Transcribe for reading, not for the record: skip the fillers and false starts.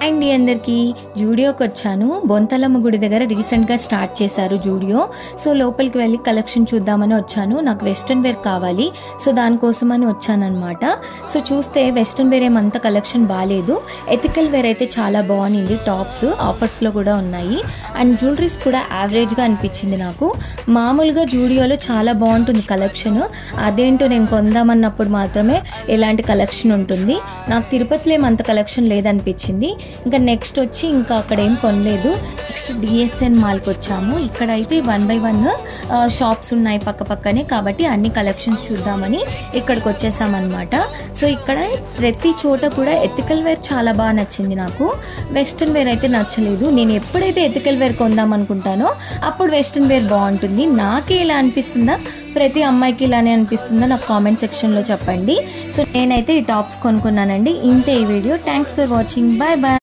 And అందరికీ జూడియోకి వచ్చాను. బొంతలమ్మ గుడి దగ్గర రీసెంట్గా స్టార్ట్ చేశారు జూడియో. సో లోపలికి వెళ్ళి కలెక్షన్ చూద్దామని వచ్చాను. నాకు వెస్ట్రన్ వేర్ కావాలి, సో దానికోసమని వచ్చానమాట. సో చూస్తే వెస్ట్రన్ వేర్ ఏమంత కలెక్షన్ బాగాలేదు. ఎథికల్ వేర్ అయితే చాలా బాగుంది. టాప్స్ ఆఫర్స్లో కూడా ఉన్నాయి. అండ్ జ్యువెలరీస్ కూడా యావరేజ్గా అనిపించింది నాకు. మామూలుగా జూడియోలో చాలా బాగుంటుంది కలెక్షన్. అదేంటో నేను కొందామన్నప్పుడు మాత్రమే ఇలాంటి కలెక్షన్ ఉంటుంది. నాకు తిరుపతిలో ఏమంత కలెక్షన్ లేదనిపించింది. ఇంకా నెక్స్ట్ వచ్చి ఇంకా అక్కడ ఏం కొనలేదు. నెక్స్ట్ డిఎస్ఎన్ మాల్కి వచ్చాము. ఇక్కడ అయితే 1 by 1 షాప్స్ ఉన్నాయి పక్క పక్కనే, కాబట్టి అన్ని కలెక్షన్స్ చూద్దామని ఇక్కడికి వచ్చేసామన్నమాట. సో ఇక్కడ ప్రతి చోట కూడా ఎథికల్ వేర్ చాలా బాగా నచ్చింది నాకు. వెస్ట్రన్ వేర్ అయితే నచ్చలేదు. నేను ఎప్పుడైతే ఎథికల్ వేర్ కొందాం అనుకుంటానో అప్పుడు వెస్ట్రన్ వేర్ బాగుంటుంది. నాకే ఇలా అనిపిస్తుందా, ప్రతి అమ్మాయికి ఇలానే అనిపిస్తుందా నాకు కామెంట్ సెక్షన్లో చెప్పండి. సో నేనైతే ఈ టాప్స్ కొనుక్కున్నానండి. ఇంతే ఈ వీడియో. Thanks for watching. Bye bye.